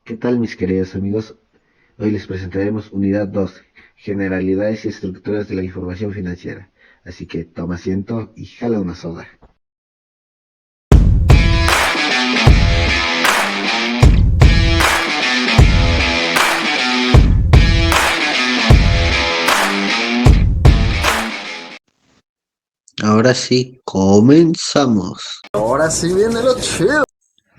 ¿Qué tal, mis queridos amigos? Hoy les presentaremos unidad 12, generalidades y estructuras de la información financiera. Así que toma asiento y jala una soda. Ahora sí, comenzamos. Ahora sí viene lo chido.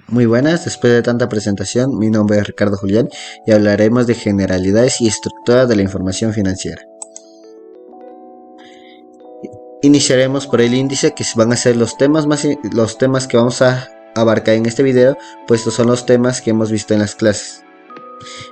Muy buenas, después de tanta presentación, mi nombre es Ricardo Julián y hablaremos de generalidades y estructuras de la información financiera. Iniciaremos por el índice, que van a ser los temas que vamos a abarcar en este video, pues estos son los temas que hemos visto en las clases.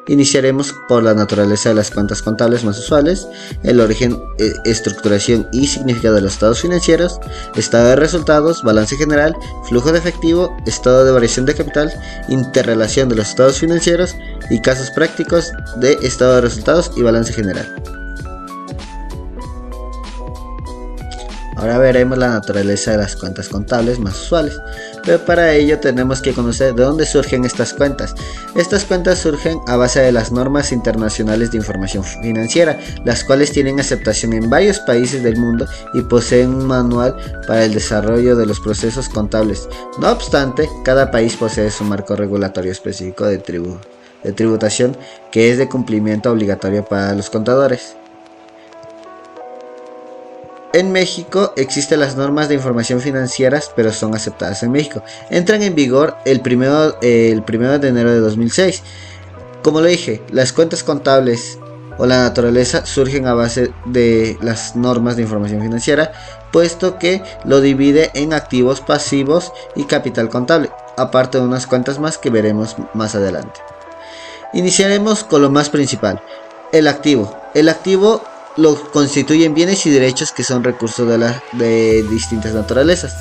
Iniciaremos por la naturaleza de las cuentas contables más usuales, el origen, estructuración y significado de los estados financieros, estado de resultados, balance general, flujo de efectivo, estado de variación de capital, interrelación de los estados financieros y casos prácticos de estado de resultados y balance general. Ahora veremos la naturaleza de las cuentas contables más usuales, pero para ello tenemos que conocer de dónde surgen estas cuentas. Estas cuentas surgen a base de las normas internacionales de información financiera, las cuales tienen aceptación en varios países del mundo y poseen un manual para el desarrollo de los procesos contables. No obstante, cada país posee su marco regulatorio específico de tributación, que es de cumplimiento obligatorio para los contadores. En México existen las normas de información financieras, pero son aceptadas en México. Entran en vigor el primero de enero de 2006. Como lo dije, las cuentas contables o la naturaleza surgen a base de las normas de información financiera, puesto que lo divide en activos, pasivos y capital contable, aparte de unas cuantas más que veremos más adelante. Iniciaremos con lo más principal, el activo. El activo lo constituyen bienes y derechos que son recursos de distintas naturalezas.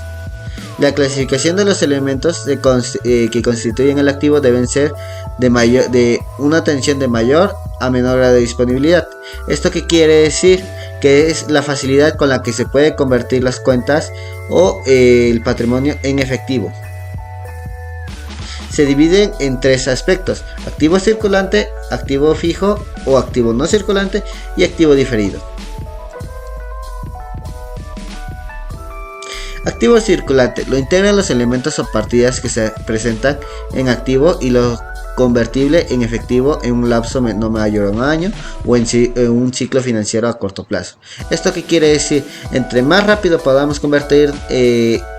La clasificación de los elementos que constituyen el activo deben ser de una tensión de mayor a menor grado de disponibilidad. ¿Esto qué quiere decir? Que es la facilidad con la que se puede convertir las cuentas o el patrimonio en efectivo. Se dividen en tres aspectos: activo circulante, activo fijo o activo no circulante y activo diferido. Activo circulante lo integran los elementos o partidas que se presentan en activo y lo convertible en efectivo en un lapso no mayor a un año o en un ciclo financiero a corto plazo. ¿Esto qué quiere decir? Entre más rápido podamos convertir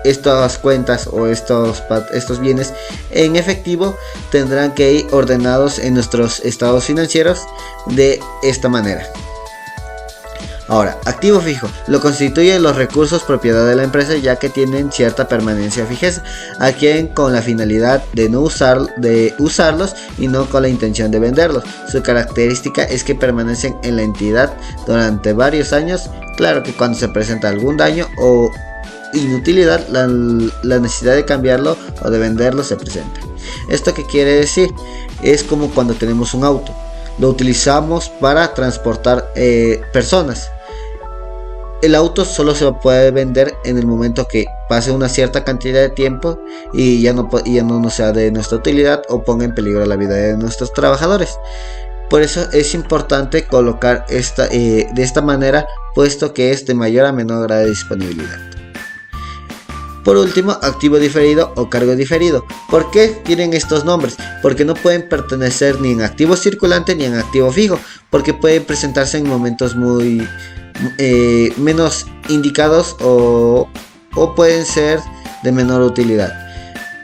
estas cuentas o estos bienes en efectivo, tendrán que ir ordenados en nuestros estados financieros de esta manera. Ahora, activo fijo lo constituyen los recursos propiedad de la empresa, ya que tienen cierta permanencia o fijeza, adquieren con la finalidad de usarlos y no con la intención de venderlos. Su característica es que permanecen en la entidad durante varios años. Claro que cuando se presenta algún daño o inutilidad, la necesidad de cambiarlo o de venderlo se presenta. ¿Esto qué quiere decir? Es como cuando tenemos un auto, lo utilizamos para transportar personas. El auto solo se puede vender en el momento que pase una cierta cantidad de tiempo y ya no nos sea de nuestra utilidad o ponga en peligro la vida de nuestros trabajadores. Por eso es importante colocar de esta manera, puesto que es de mayor a menor grado de disponibilidad. Por último, activo diferido o cargo diferido. ¿Por qué tienen estos nombres? Porque no pueden pertenecer ni en activo circulante ni en activo fijo, porque pueden presentarse en momentos muy menos indicados o pueden ser de menor utilidad.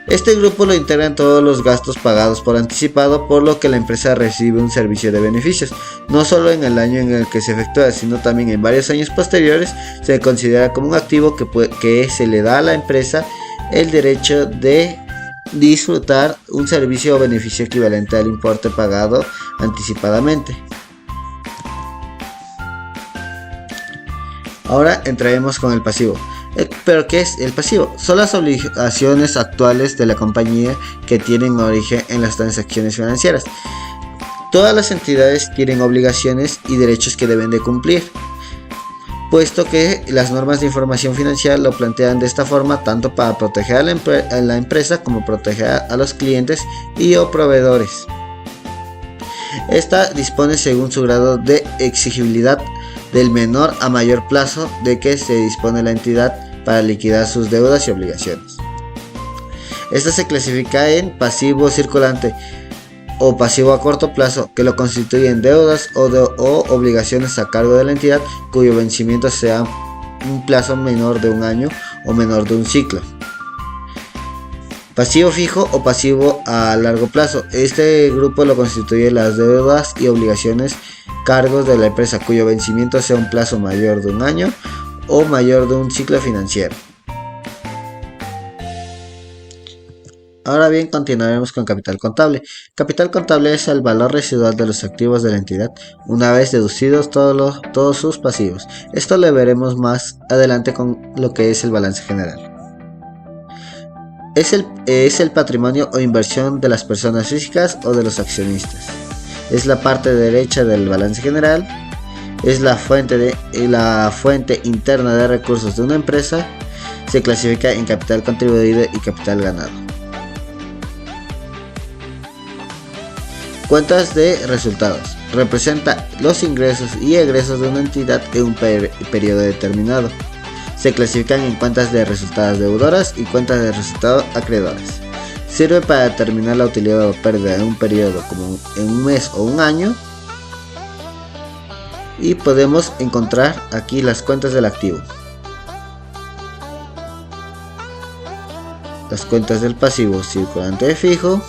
Este grupo lo integran todos los gastos pagados por anticipado, por lo que la empresa recibe un servicio de beneficios, no solo en el año en el que se efectúa, sino también en varios años posteriores. Se considera como un activo que se le da a la empresa el derecho de disfrutar un servicio o beneficio equivalente al importe pagado anticipadamente. Ahora entraremos con el pasivo. ¿Pero qué es el pasivo? Son las obligaciones actuales de la compañía que tienen origen en las transacciones financieras. Todas las entidades tienen obligaciones y derechos que deben de cumplir, puesto que las normas de información financiera lo plantean de esta forma, tanto para proteger a la empresa como proteger a los clientes y o proveedores. Esta dispone según su grado de exigibilidad del menor a mayor plazo de que se dispone la entidad para liquidar sus deudas y obligaciones. Esta se clasifica en pasivo circulante o pasivo a corto plazo, que lo constituyen deudas o obligaciones a cargo de la entidad cuyo vencimiento sea un plazo menor de un año o menor de un ciclo. Pasivo fijo o pasivo a largo plazo. Este grupo lo constituyen las deudas y obligaciones cargos de la empresa cuyo vencimiento sea un plazo mayor de un año o mayor de un ciclo financiero. Ahora bien, continuaremos con capital contable. Capital contable es el valor residual de los activos de la entidad una vez deducidos todos sus pasivos. Esto lo veremos más adelante con lo que es el balance general. Es el patrimonio o inversión de las personas físicas o de los accionistas. Es la parte derecha del balance general. Es la fuente interna de recursos de una empresa. Se clasifica en capital contribuido y capital ganado. Cuentas de resultados. Representa los ingresos y egresos de una entidad en un periodo determinado. Se clasifican en cuentas de resultados deudoras y cuentas de resultados acreedoras. Sirve para determinar la utilidad o pérdida en un periodo como en un mes o un año. Y podemos encontrar aquí las cuentas del activo. Las cuentas del pasivo circulante fijo.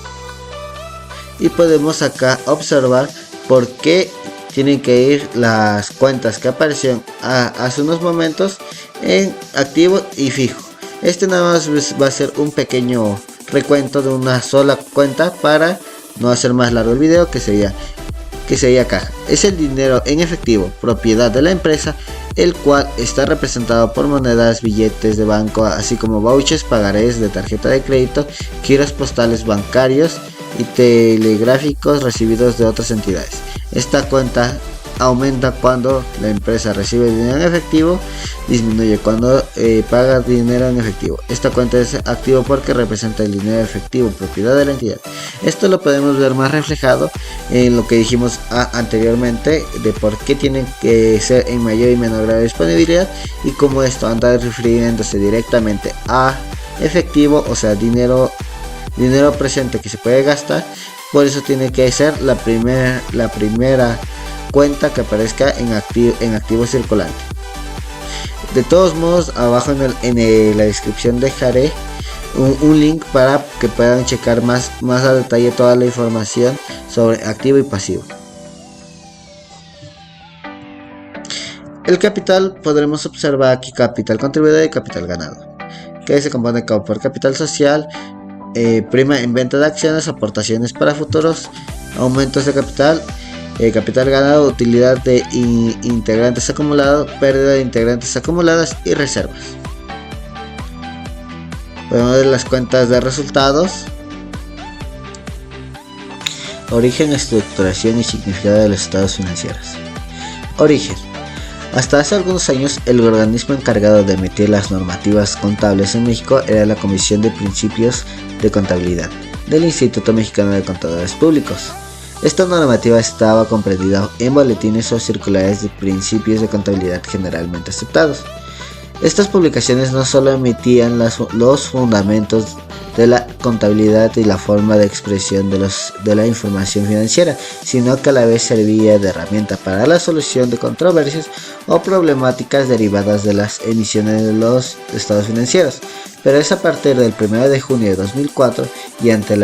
Y podemos acá observar por qué tienen que ir las cuentas que aparecieron hace unos momentos en activo y fijo. Este nada más va a ser un pequeño recuento de una sola cuenta para no hacer más largo el video, que sería caja. Es el dinero en efectivo, propiedad de la empresa, el cual está representado por monedas, billetes de banco, así como vouchers, pagarés de tarjeta de crédito, giros postales bancarios y telegráficos recibidos de otras entidades. Esta cuenta aumenta cuando la empresa recibe dinero en efectivo, disminuye cuando paga dinero en efectivo. Esta cuenta es activo porque representa el dinero efectivo, propiedad de la entidad. Esto lo podemos ver más reflejado en lo que dijimos anteriormente de por qué tienen que ser en mayor y menor grado de disponibilidad y cómo esto anda refiriéndose directamente a efectivo, o sea, dinero presente que se puede gastar. Por eso tiene que ser la primera cuenta que aparezca en activo circulante. De todos modos, abajo en la descripción dejaré un link para que puedan checar más a detalle toda la información sobre activo y pasivo. El capital podremos observar aquí capital contribuido y capital ganado, que se compone por capital social, prima en venta de acciones, aportaciones para futuros, aumentos de capital, capital ganado, utilidad de integrantes acumulados, pérdida de integrantes acumuladas y reservas. Podemos ver las cuentas de resultados, origen, estructuración y significado de los estados financieros. Origen. Hasta hace algunos años, el organismo encargado de emitir las normativas contables en México era la Comisión de Principios de Contabilidad del Instituto Mexicano de Contadores Públicos. Esta normativa estaba comprendida en boletines o circulares de principios de contabilidad generalmente aceptados. Estas publicaciones no solo emitían los fundamentos de la contabilidad y la forma de expresión de la información financiera, sino que a la vez servía de herramienta para la solución de controversias o problemáticas derivadas de las emisiones de los estados financieros. Pero es a partir del 1 de junio de 2004 y ante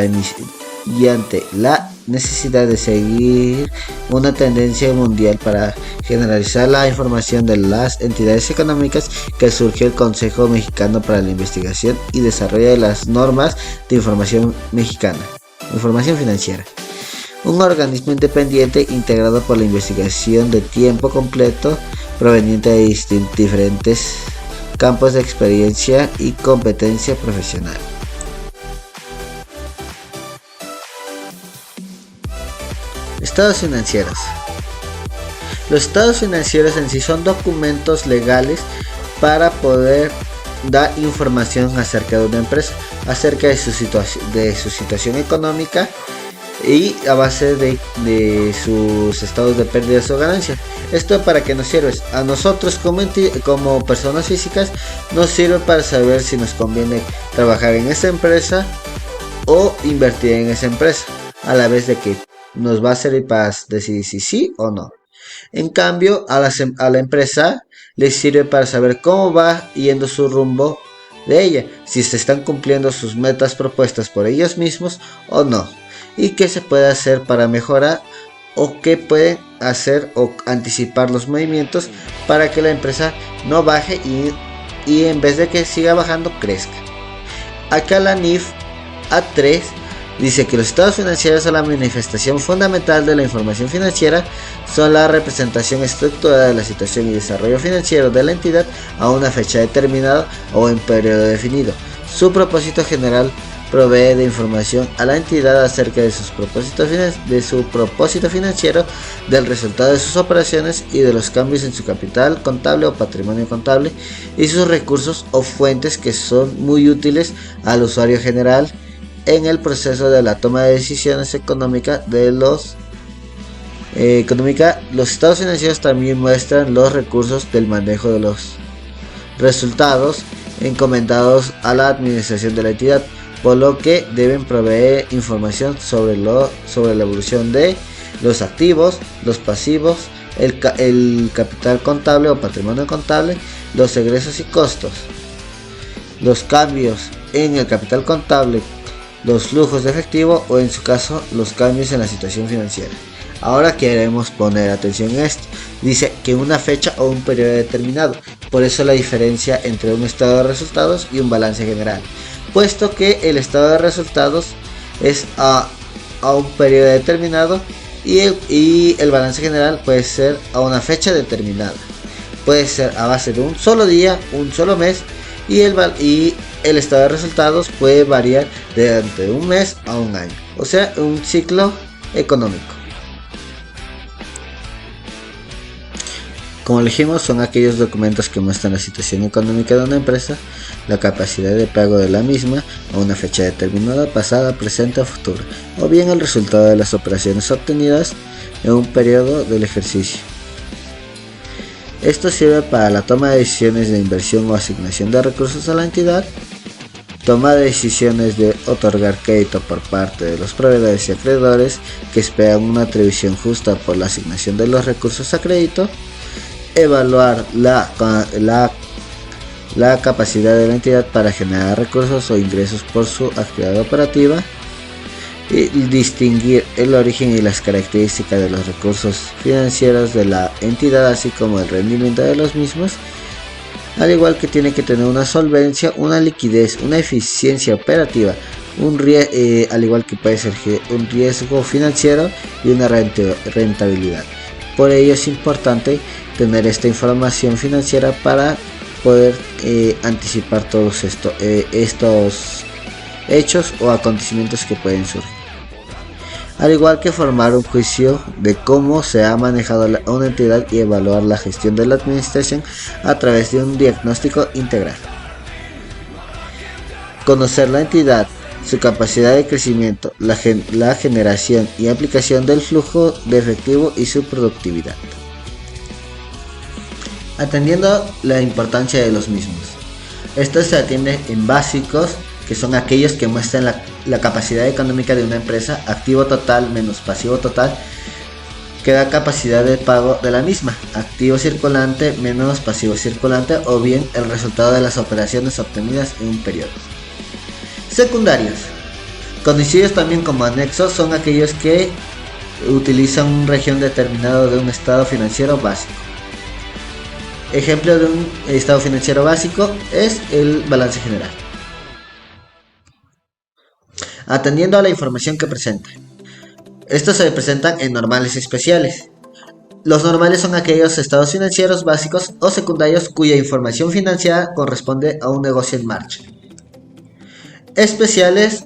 la necesidad de seguir una tendencia mundial para generalizar la información de las entidades económicas que surgió el Consejo Mexicano para la Investigación y Desarrollo de las Normas de Información Financiera, un organismo independiente integrado por la investigación de tiempo completo proveniente de diferentes campos de experiencia y competencia profesional. Estados financieros. Los estados financieros en sí son documentos legales para poder dar información acerca de una empresa, acerca de su situación económica y a base de sus estados de pérdidas o ganancias. ¿Esto para qué nos sirve? A nosotros como personas físicas nos sirve para saber si nos conviene trabajar en esa empresa o invertir en esa empresa, a la vez de que nos va a servir para decidir si sí o no. En cambio, a la empresa les sirve para saber cómo va yendo su rumbo de ella, si se están cumpliendo sus metas propuestas por ellos mismos o no, y qué se puede hacer para mejorar o qué pueden hacer o anticipar los movimientos para que la empresa no baje y en vez de que siga bajando, crezca. Acá la NIF A3 dice que los estados financieros son la manifestación fundamental de la información financiera, son la representación estructurada de la situación y desarrollo financiero de la entidad a una fecha determinada o en periodo definido. Su propósito general provee de información a la entidad acerca de su propósito financiero, del resultado de sus operaciones y de los cambios en su capital contable o patrimonio contable y sus recursos o fuentes que son muy útiles al usuario general en el proceso de la toma de decisiones económicas. Los estados financieros también muestran los recursos del manejo de los resultados encomendados a la administración de la entidad, por lo que deben proveer información sobre la evolución de los activos, los pasivos, el capital contable o patrimonio contable, los egresos y costos, los cambios en el capital contable, los flujos de efectivo o en su caso los cambios en la situación financiera. Ahora queremos poner atención a esto. Dice que una fecha o un periodo determinado, por eso la diferencia entre un estado de resultados y un balance general, puesto que el estado de resultados es a un periodo determinado y el balance general puede ser a una fecha determinada, puede ser a base de un solo día, un solo mes, y el estado de resultados puede variar de un mes a un año, o sea, un ciclo económico. Como dijimos, son aquellos documentos que muestran la situación económica de una empresa, la capacidad de pago de la misma a una fecha determinada, pasada, presente o futura, o bien el resultado de las operaciones obtenidas en un periodo del ejercicio. Esto sirve para la toma de decisiones de inversión o asignación de recursos a la entidad, toma de decisiones de otorgar crédito por parte de los proveedores y acreedores que esperan una atribución justa por la asignación de los recursos a crédito, evaluar la capacidad de la entidad para generar recursos o ingresos por su actividad operativa, y distinguir el origen y las características de los recursos financieros de la entidad, así como el rendimiento de los mismos, al igual que tiene que tener una solvencia, una liquidez, una eficiencia operativa, al igual que puede ser un riesgo financiero y una rentabilidad. Por ello es importante tener esta información financiera para poder anticipar todos estos hechos o acontecimientos que pueden surgir, al igual que formar un juicio de cómo se ha manejado una entidad y evaluar la gestión de la administración a través de un diagnóstico integral. Conocer la entidad, su capacidad de crecimiento, la generación y aplicación del flujo de efectivo y su productividad, atendiendo la importancia de los mismos. Esto se atiende en básicos, que son aquellos que muestran la capacidad económica de una empresa, activo total menos pasivo total, que da capacidad de pago de la misma, activo circulante menos pasivo circulante, o bien el resultado de las operaciones obtenidas en un periodo. Secundarios, conocidos también como anexos, son aquellos que utilizan una región determinada de un estado financiero básico. Ejemplo de un estado financiero básico es el balance general, atendiendo a la información que presenta. Estos se presentan en normales y especiales. Los normales son aquellos estados financieros básicos o secundarios cuya información financiera corresponde a un negocio en marcha. Especiales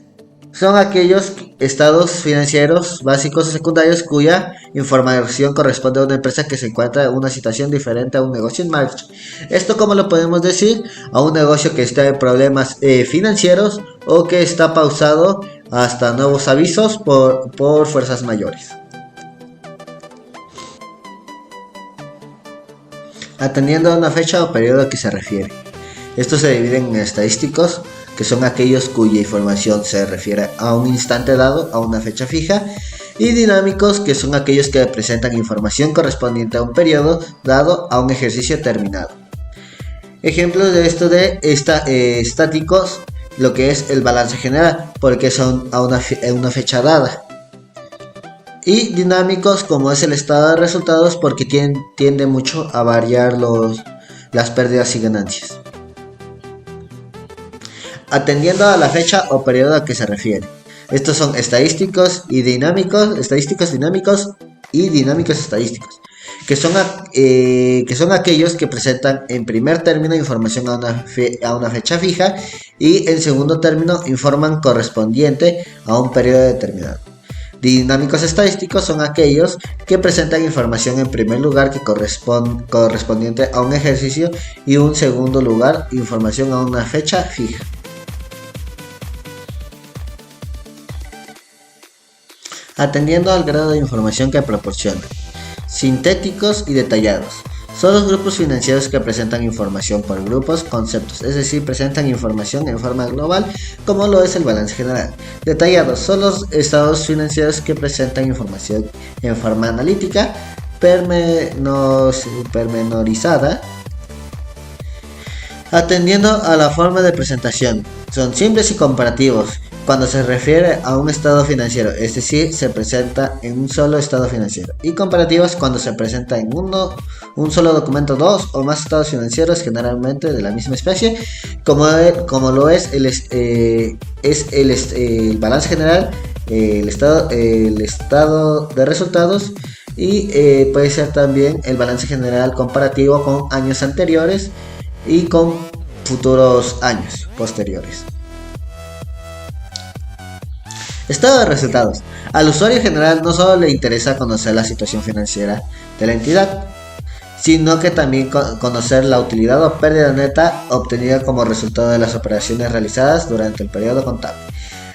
son aquellos estados financieros básicos o secundarios cuya información corresponde a una empresa que se encuentra en una situación diferente a un negocio en marcha. Esto, ¿cómo lo podemos decir? A un negocio que está en problemas financieros o que está pausado hasta nuevos avisos por fuerzas mayores. Atendiendo a una fecha o periodo a que se refiere. Estos se dividen en estadísticos, que son aquellos cuya información se refiere a un instante dado, a una fecha fija, y dinámicos, que son aquellos que presentan información correspondiente a un periodo dado, a un ejercicio terminado. Ejemplos de esto de estáticos, lo que es el balance general, porque son a una fecha dada. Y dinámicos, como es el estado de resultados, porque tiende mucho a variar las pérdidas y ganancias. Atendiendo a la fecha o periodo a que se refiere. Estos son estadísticos y dinámicos, estadísticos dinámicos y dinámicos estadísticos, que son aquellos que presentan en primer término información a una fecha fija y en segundo término informan correspondiente a un periodo determinado. Dinámicos estadísticos son aquellos que presentan información en primer lugar que correspondiente a un ejercicio y en segundo lugar información a una fecha fija. Atendiendo al grado de información que proporcionan. Sintéticos y detallados. Son los grupos financieros que presentan información por grupos, conceptos, es decir, presentan información en forma global, como lo es el balance general. Detallados son los estados financieros que presentan información en forma analítica, pormenorizada. Atendiendo a la forma de presentación, son simples y comparativos. Cuando se refiere a un estado financiero, es decir, se presenta en un solo estado financiero, y comparativas cuando se presenta en un solo documento dos o más estados financieros, generalmente de la misma especie, como lo es el balance general, el estado de resultados, y puede ser también el balance general comparativo con años anteriores y con futuros años posteriores. Estado de resultados. Al usuario general no solo le interesa conocer la situación financiera de la entidad, sino que también conocer la utilidad o pérdida neta obtenida como resultado de las operaciones realizadas durante el periodo contable.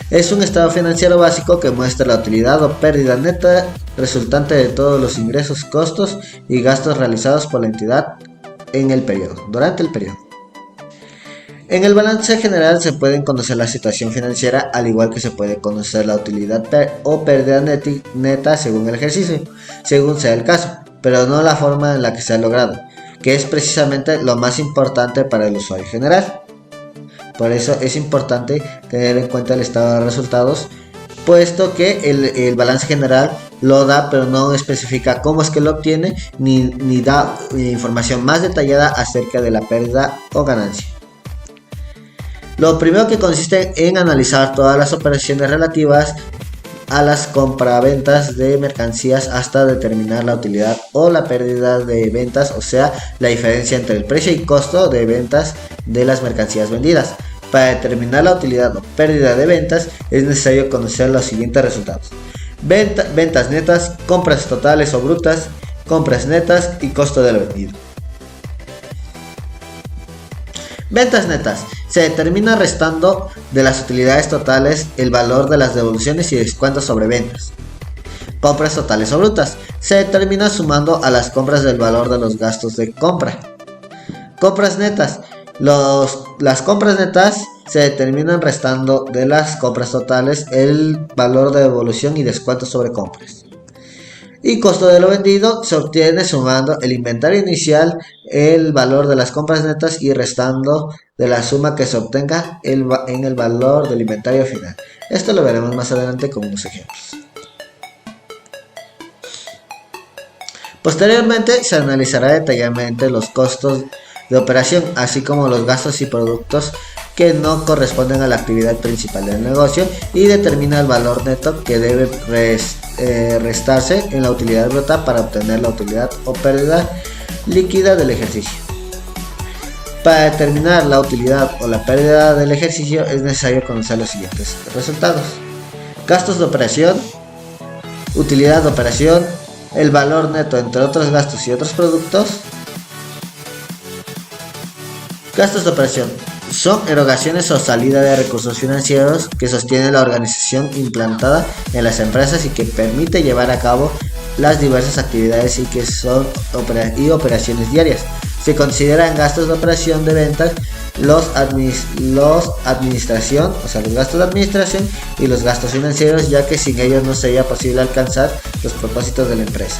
Es un estado financiero básico que muestra la utilidad o pérdida neta resultante de todos los ingresos, costos y gastos realizados por la entidad durante el periodo. En el balance general se puede conocer la situación financiera, al igual que se puede conocer la utilidad o pérdida neta según el ejercicio, según sea el caso, pero no la forma en la que se ha logrado, que es precisamente lo más importante para el usuario general. Por eso es importante tener en cuenta el estado de resultados, puesto que el balance general lo da, pero no especifica cómo es que lo obtiene, ni da información más detallada acerca de la pérdida o ganancia. Lo primero que consiste en analizar todas las operaciones relativas a las compraventas de mercancías hasta determinar la utilidad o la pérdida de ventas, o sea, la diferencia entre el precio y costo de ventas de las mercancías vendidas. Para determinar la utilidad o pérdida de ventas es necesario conocer los siguientes resultados: ventas netas, compras totales o brutas, compras netas y costo de lo vendido. Ventas netas. Se determina restando de las utilidades totales el valor de las devoluciones y descuentos sobre ventas. Compras totales o brutas. Se determina sumando a las compras del valor de los gastos de compra. Compras netas. Las compras netas se determinan restando de las compras totales el valor de devolución y descuentos sobre compras. Y costo de lo vendido se obtiene sumando el inventario inicial, el valor de las compras netas y restando de la suma que se obtenga en el valor del inventario final. Esto lo veremos más adelante con unos ejemplos. Posteriormente se analizará detalladamente los costos de operación, así como los gastos y productos que no corresponden a la actividad principal del negocio, y determina el valor neto que debe restarse en la utilidad bruta para obtener la utilidad o pérdida líquida del ejercicio. Para determinar la utilidad o la pérdida del ejercicio es necesario conocer los siguientes resultados: gastos de operación, utilidad de operación, el valor neto entre otros gastos y otros productos. Gastos de operación son erogaciones o salida de recursos financieros que sostiene la organización implantada en las empresas y que permite llevar a cabo las diversas actividades y que son operaciones diarias. Se consideran gastos de operación de ventas los administración, o sea, los gastos de administración y los gastos financieros, ya que sin ellos no sería posible alcanzar los propósitos de la empresa.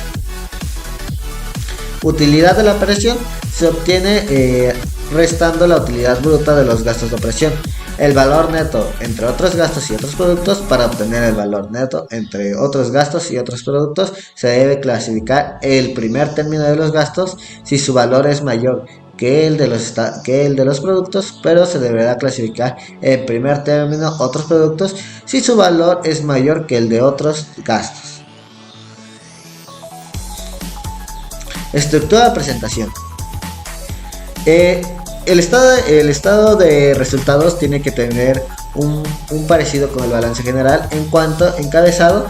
Utilidad de la operación se obtiene restando la utilidad bruta de los gastos de operación, el valor neto entre otros gastos y otros productos. Para obtener el valor neto entre otros gastos y otros productos se debe clasificar el primer término de los gastos si su valor es mayor que el de los productos, pero se deberá clasificar en primer término otros productos si su valor es mayor que el de otros gastos. Estructura de presentación. El estado de resultados tiene que tener un parecido con el balance general en cuanto a encabezado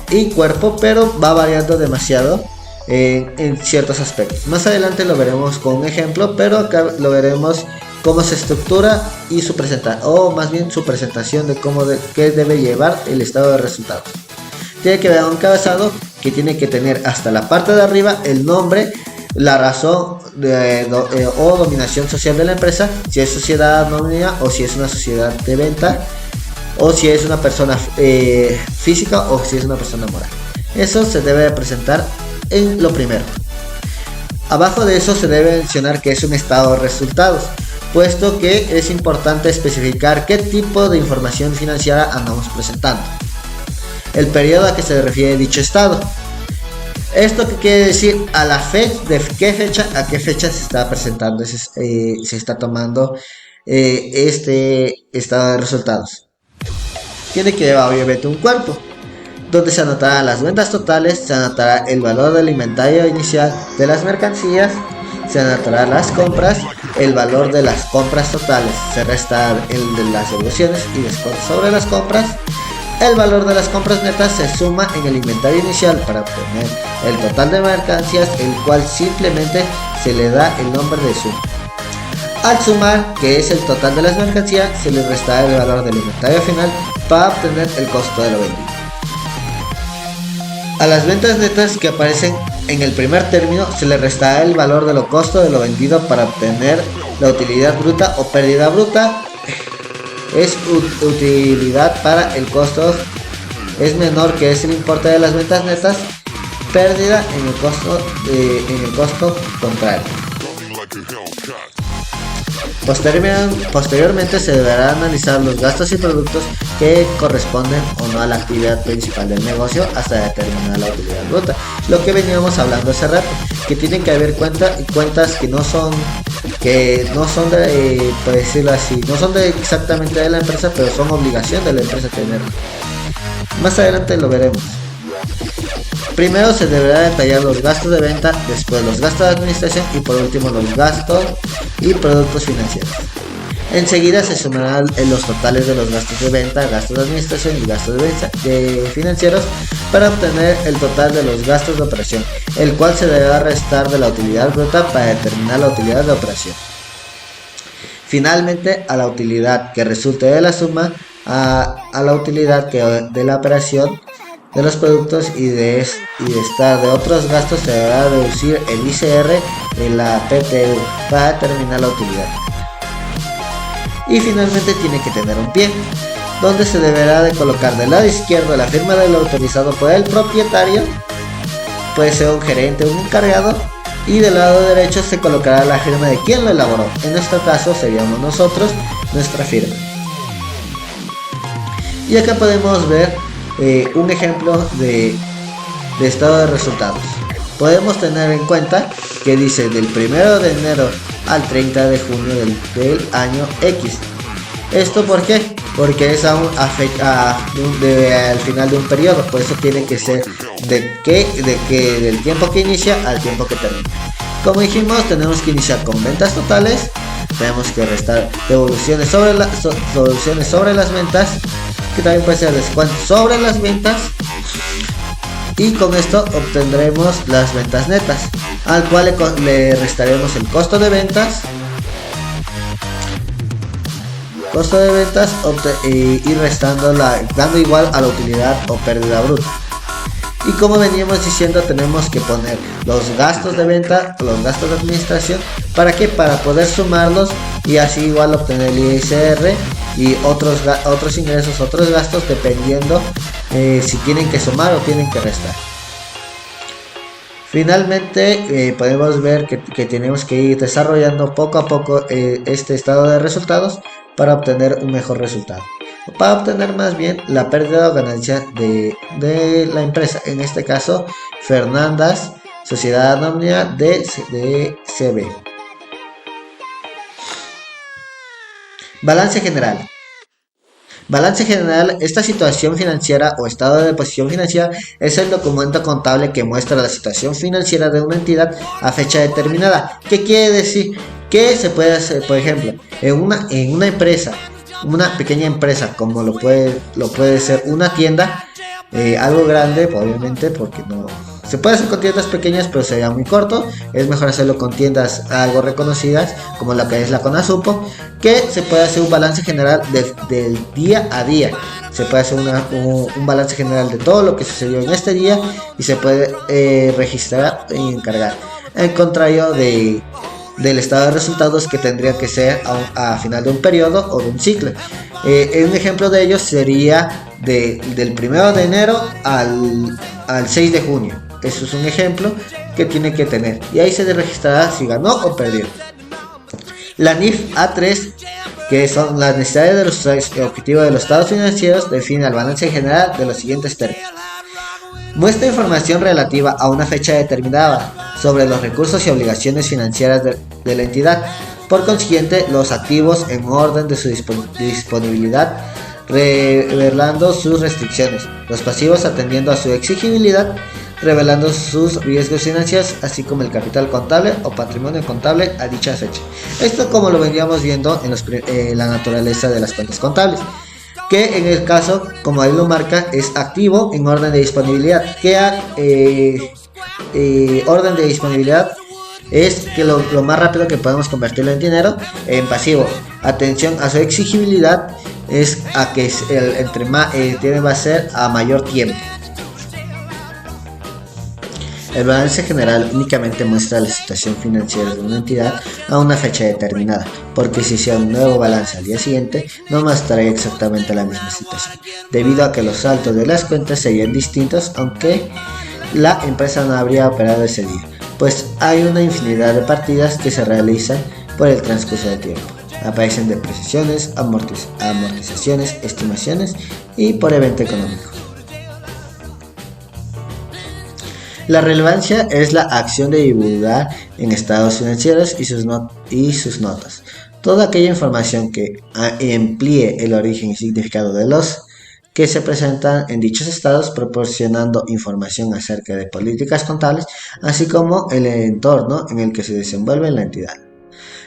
y cuerpo, pero va variando demasiado en ciertos aspectos. Más adelante lo veremos con un ejemplo, pero acá lo veremos cómo se estructura y su presentación, o más bien su presentación de qué debe llevar el estado de resultados. Tiene que ver un encabezado que tiene que tener hasta la parte de arriba el nombre, la razón o dominación social de la empresa, si es sociedad anónima o si es una sociedad de venta, o si es una persona física o si es una persona moral. Eso se debe presentar en lo primero. Abajo de eso se debe mencionar que es un estado de resultados, puesto que es importante especificar qué tipo de información financiera andamos presentando, el periodo a que se refiere dicho estado. Esto que quiere decir a la fecha, de qué fecha a qué fecha se está presentando, se está tomando este estado de resultados. Tiene que llevar obviamente un cuerpo, donde se anotarán las ventas totales, se anotará el valor del inventario inicial de las mercancías, se anotará las compras, el valor de las compras totales, se restará el de las devoluciones y descuentos sobre las compras. El valor de las compras netas se suma en el inventario inicial para obtener el total de mercancías, el cual simplemente se le da el nombre de suma. Al sumar, que es el total de las mercancías, se le restará el valor del inventario final para obtener el costo de lo vendido. A las ventas netas que aparecen en el primer término se le restará el valor de lo costo de lo vendido para obtener la utilidad bruta o pérdida bruta. Es utilidad para el costo es menor que es el importe de las ventas netas, pérdida en el costo contrario. Posteriormente se deberá analizar los gastos y productos que corresponden o no a la actividad principal del negocio hasta determinar la utilidad bruta. Lo que veníamos hablando hace rato, que tienen que haber cuentas que no son de, por decirlo así, no son exactamente de la empresa, pero son obligación de la empresa tener. Más adelante lo veremos. Primero se deberá detallar los gastos de venta, después los gastos de administración y por último los gastos y productos financieros. Enseguida se sumarán los totales de los gastos de venta, gastos de administración y gastos de financieros para obtener el total de los gastos de operación, el cual se deberá restar de la utilidad bruta para determinar la utilidad de operación. Finalmente, a la utilidad que resulte de la suma, a la utilidad de la operación de los productos y de estar de otros gastos se deberá deducir el ICR de la PTU para determinar la utilidad. Y finalmente tiene que tener un pie, donde se deberá de colocar del lado izquierdo la firma del autorizado por el propietario, puede ser un gerente o un encargado, y del lado derecho se colocará la firma de quien lo elaboró, en nuestro caso seríamos nosotros, nuestra firma. Y acá podemos ver un ejemplo de estado de resultados. Podemos tener en cuenta que dice del 1 de enero al 30 de junio del año X. ¿Esto por qué? Porque es al final de un periodo, por eso tiene que ser del tiempo que inicia al tiempo que termina. Como dijimos, tenemos que iniciar con ventas totales, tenemos que restar devoluciones sobre las ventas, que también puede ser descuento sobre las ventas, y con esto obtendremos las ventas netas, al cual le restaremos el costo de ventas, costo de ventas y restando dando igual a la utilidad o pérdida bruta. Y como veníamos diciendo, tenemos que poner los gastos de venta, los gastos de administración, ¿para qué? Para poder sumarlos y así igual obtener el ISR y otros ingresos, otros gastos, dependiendo si tienen que sumar o tienen que restar. Finalmente podemos ver que tenemos que ir desarrollando poco a poco este estado de resultados para obtener un mejor resultado. Para obtener más bien la pérdida o ganancia de la empresa, en este caso Fernandas, Sociedad Anónima de CB. Balance general. Balance general, esta situación financiera o estado de posición financiera es el documento contable que muestra la situación financiera de una entidad a fecha determinada. ¿Qué quiere decir? Que se puede hacer, por ejemplo, en una empresa, una pequeña empresa como lo puede ser una tienda, algo grande obviamente, porque no se puede hacer con tiendas pequeñas, pero sería muy corto. Es mejor hacerlo con tiendas algo reconocidas como la que es la Conasupo, que se puede hacer un balance general del día a día. Se puede hacer un balance general de todo lo que sucedió en este día y se puede registrar y encargar. En contrario del estado de resultados, que tendría que ser a final de un periodo o de un ciclo. Un ejemplo de ello sería del 1 de enero al 6 de junio. Eso es un ejemplo que tiene que tener. Y ahí se registrará si ganó o perdió. La NIF A3, que son las necesidades de los objetivos de los estados financieros, define el balance general de los siguientes términos. Muestra información relativa a una fecha determinada sobre los recursos y obligaciones financieras de la entidad. Por consiguiente, los activos en orden de su disponibilidad, revelando sus restricciones. Los pasivos atendiendo a su exigibilidad, revelando sus riesgos financieros, así como el capital contable o patrimonio contable a dicha fecha. Esto, como lo veníamos viendo en la naturaleza de las cuentas contables, que en el caso, como ahí lo marca, es activo en orden de disponibilidad. Orden de disponibilidad es que lo más rápido que podemos convertirlo en dinero. En pasivo, atención a su exigibilidad, es a que entre más va a ser a mayor tiempo. El balance general únicamente muestra la situación financiera de una entidad a una fecha determinada, porque si hiciera un nuevo balance al día siguiente, no mostraría exactamente la misma situación, debido a que los saltos de las cuentas serían distintos, aunque la empresa no habría operado ese día, pues hay una infinidad de partidas que se realizan por el transcurso del tiempo. Aparecen depreciaciones, amortizaciones, estimaciones y por evento económico. La relevancia es la acción de divulgar en estados financieros y sus notas toda aquella información que emplee el origen y significado de los que se presentan en dichos estados, proporcionando información acerca de políticas contables, así como el entorno en el que se desenvuelve la entidad.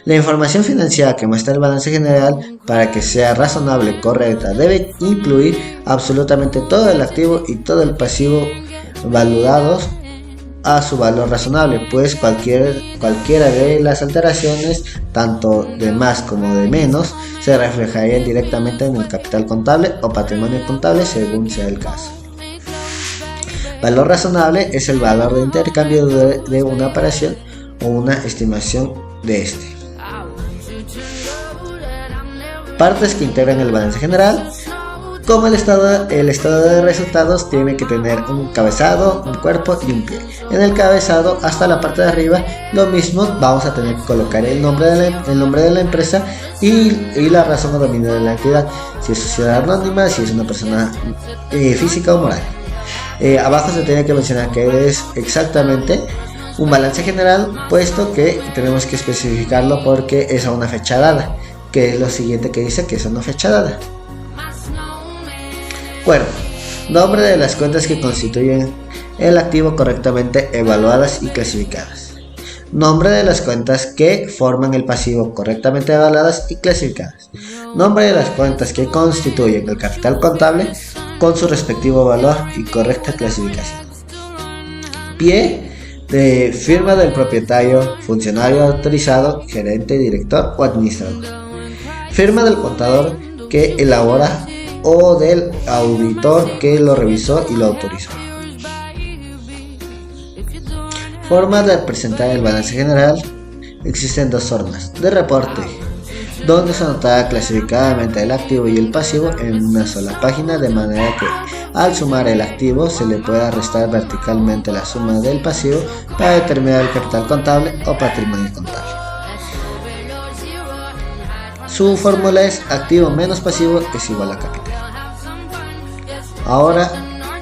La información financiera que muestra el balance general, para que sea razonable y correcta, debe incluir absolutamente todo el activo y todo el pasivo valorados a su valor razonable, pues cualquiera de las alteraciones, tanto de más como de menos, se reflejarían directamente en el capital contable o patrimonio contable, según sea el caso. Valor razonable es el valor de intercambio de una operación o una estimación de este. Partes que integran el balance general. Como el estado de resultados tiene que tener un cabezado, un cuerpo y un pie. En el cabezado, hasta la parte de arriba, lo mismo, vamos a tener que colocar el nombre de la empresa y la razón o dominio de la entidad, si es sociedad anónima, si es una persona física o moral. Abajo se tiene que mencionar que es exactamente un balance general, puesto que tenemos que especificarlo porque es a una fecha dada, que es lo siguiente que dice que es a una fecha dada. Cuerpo: nombre de las cuentas que constituyen el activo correctamente evaluadas y clasificadas. Nombre de las cuentas que forman el pasivo correctamente evaluadas y clasificadas. Nombre de las cuentas que constituyen el capital contable con su respectivo valor y correcta clasificación. Pie: de firma del propietario, funcionario autorizado, gerente, director o administrador. firma del contador que elabora o del auditor que lo revisó y lo autorizó. Forma de presentar el balance general. Existen dos formas de reporte, donde se anotará clasificadamente el activo y el pasivo en una sola página, de manera que al sumar el activo se le pueda restar verticalmente la suma del pasivo para determinar el capital contable o patrimonio contable. Su fórmula es activo menos pasivo es igual a capital. Ahora,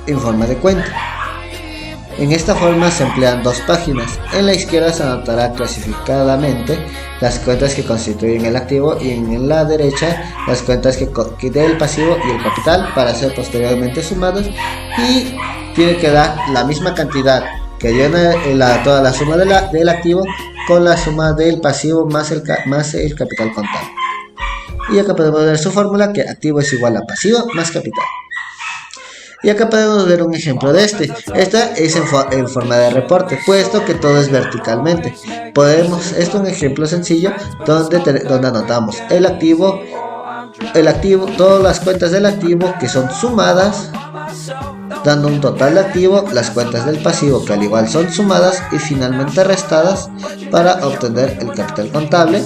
en forma de cuenta. En esta forma se emplean dos páginas. En la izquierda se anotará clasificadamente las cuentas que constituyen el activo y en la derecha las cuentas que del pasivo y el capital, para ser posteriormente sumados, y tiene que dar la misma cantidad que dio toda la suma del activo con la suma del pasivo más el capital contable. Y acá podemos ver su fórmula, que activo es igual a pasivo más capital. Y acá podemos ver un ejemplo de este. Esta es en forma de reporte, puesto que todo es verticalmente. Esto es un ejemplo sencillo donde anotamos el activo, todas las cuentas del activo que son sumadas, dando un total de activo, las cuentas del pasivo que al igual son sumadas y finalmente restadas para obtener el capital contable.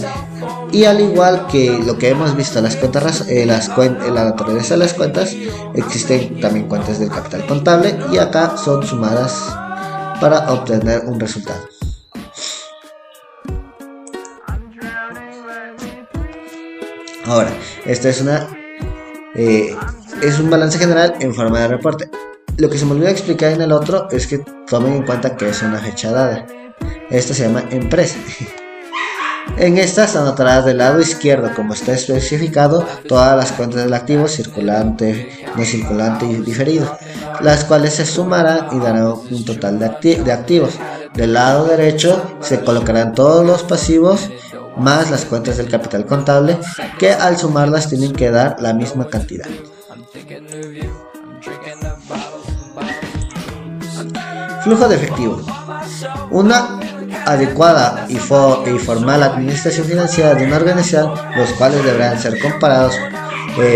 Y al igual que lo que hemos visto en la naturaleza de las cuentas, existen también cuentas del capital contable y acá son sumadas para obtener un resultado. Ahora, esta es un balance general en forma de reporte. Lo que se me olvidó explicar en el otro es que tomen en cuenta que es una fecha dada. Esta se llama empresa. En esta se anotará del lado izquierdo, como está especificado, todas las cuentas del activo, circulante, no circulante y diferido, las cuales se sumarán y darán un total de activos. Del lado derecho se colocarán todos los pasivos más las cuentas del capital contable, que al sumarlas tienen que dar la misma cantidad. Flujo de efectivo. Una adecuada y formal administración financiera de una organización, los cuales deberán ser comparados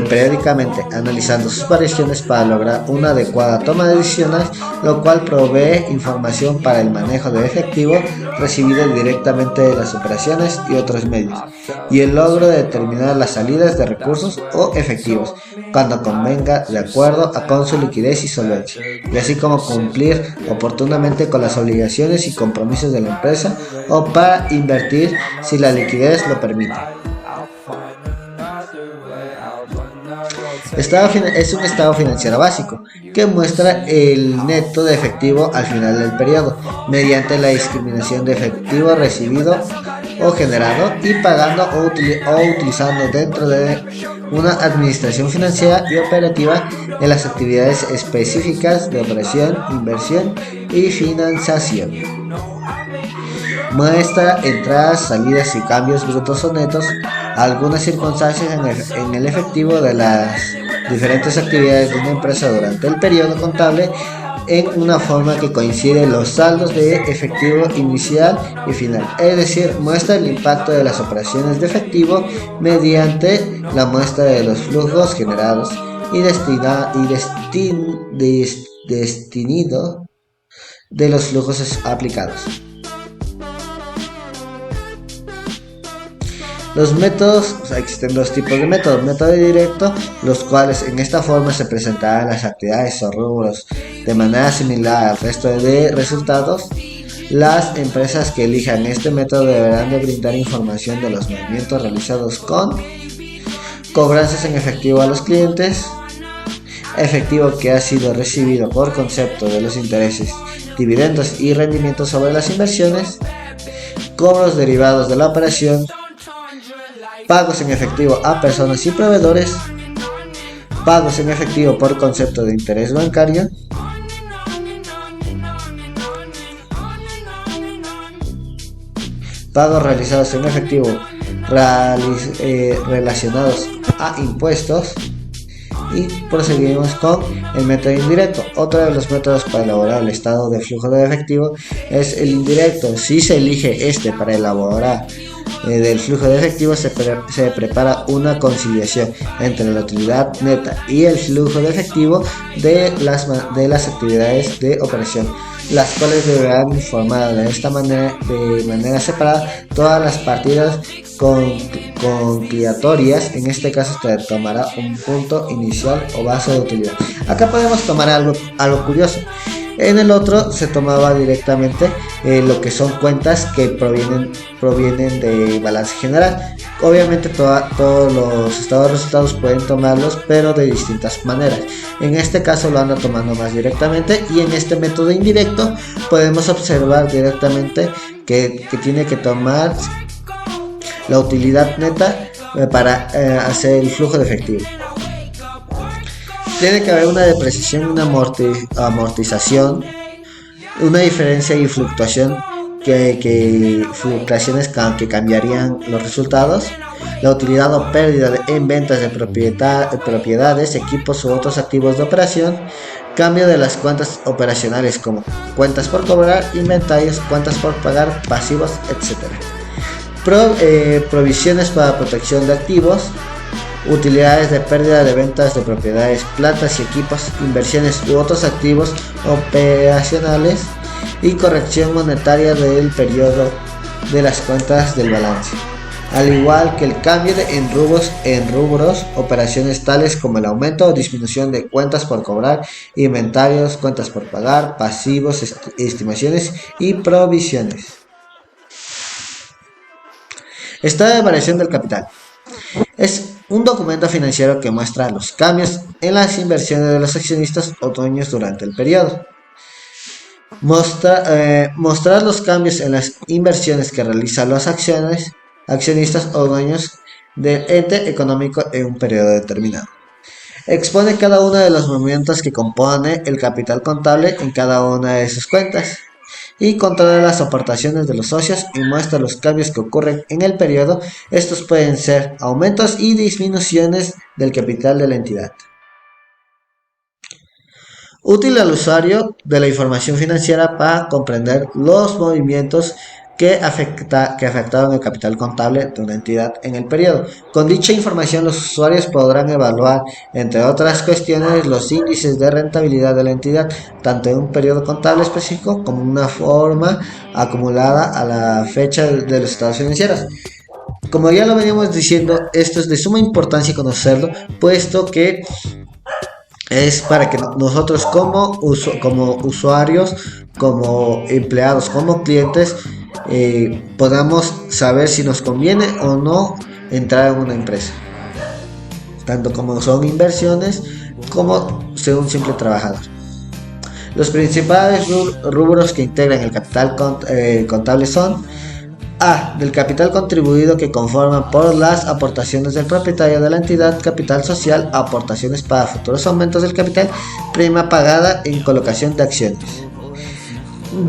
periódicamente, analizando sus variaciones para lograr una adecuada toma de decisiones, lo cual provee información para el manejo de efectivo recibido directamente de las operaciones y otros medios, y el logro de determinar las salidas de recursos o efectivos cuando convenga, de acuerdo con su liquidez y solvencia, y así como cumplir oportunamente con las obligaciones y compromisos de la empresa o para invertir si la liquidez lo permite. Es un estado financiero básico que muestra el neto de efectivo al final del periodo mediante la discriminación de efectivo recibido o generado y pagando o utilizando dentro de una administración financiera y operativa de las actividades específicas de operación, inversión y financiación. Muestra entradas, salidas y cambios brutos o netos, algunas circunstancias en el efectivo de las diferentes actividades de una empresa durante el periodo contable en una forma que coincide los saldos de efectivo inicial y final, es decir, muestra el impacto de las operaciones de efectivo mediante la muestra de los flujos generados y destinido de los flujos aplicados. Los métodos, existen dos tipos de métodos: método directo, los cuales en esta forma se presentarán las actividades o rubros de manera similar al resto de resultados. Las empresas que elijan este método deberán de brindar información de los movimientos realizados con cobranzas en efectivo a los clientes, efectivo que ha sido recibido por concepto de los intereses, dividendos y rendimientos sobre las inversiones, cobros derivados de la operación, pagos en efectivo a personas y proveedores, pagos en efectivo por concepto de interés bancario, pagos realizados en efectivo relacionados a impuestos, y proseguimos con el método indirecto. Otro de los métodos para elaborar el estado de flujo de efectivo es el indirecto. Si se elige este para elaborar del flujo de efectivo se prepara una conciliación entre la utilidad neta y el flujo de efectivo de las actividades de operación, las cuales deberán informar de manera separada todas las partidas conciliatorias. En este caso se tomará un punto inicial o base de utilidad. Acá podemos tomar algo curioso. En el otro se tomaba directamente lo que son cuentas que provienen de balance general. Obviamente todos los estados de resultados pueden tomarlos, pero de distintas maneras. En este caso lo anda tomando más directamente, y en este método indirecto podemos observar directamente que tiene que tomar la utilidad neta para hacer el flujo de efectivo. Tiene que haber una depreciación, una amortización, una diferencia y fluctuación fluctuaciones que cambiarían los resultados, la utilidad o pérdida en ventas de propiedades, equipos u otros activos de operación, cambio de las cuentas operacionales como cuentas por cobrar, inventarios, cuentas por pagar, pasivos, etc. Provisiones para protección de activos, utilidades de pérdida de ventas de propiedades, plantas y equipos, inversiones u otros activos operacionales, y corrección monetaria del periodo de las cuentas del balance, al igual que el cambio en rubros, operaciones tales como el aumento o disminución de cuentas por cobrar, inventarios, cuentas por pagar, pasivos, estimaciones y provisiones. Estado de variación del capital. Es un documento financiero que muestra los cambios en las inversiones de los accionistas o dueños durante el periodo. Mostrar los cambios en las inversiones que realizan los accionistas o dueños del ente económico en un periodo determinado. Expone cada uno de los movimientos que compone el capital contable en cada una de sus cuentas, y controla las aportaciones de los socios y muestra los cambios que ocurren en el periodo. Estos pueden ser aumentos y disminuciones del capital de la entidad. Útil al usuario de la información financiera para comprender los movimientos que afectaron el capital contable de una entidad en el periodo. Con dicha información, los usuarios podrán evaluar, entre otras cuestiones, los índices de rentabilidad de la entidad, tanto en un periodo contable específico como en una forma acumulada a la fecha de los estados financieros. Como ya lo veníamos diciendo, esto es de suma importancia conocerlo, puesto que es para que nosotros como usuarios, como empleados, como clientes, podamos saber si nos conviene o no entrar en una empresa, tanto como son inversiones como ser un simple trabajador. Los principales rubros que integran el capital contable son: A. Del capital contribuido, que conforman por las aportaciones del propietario de la entidad; capital social, aportaciones para futuros aumentos del capital; prima pagada en colocación de acciones.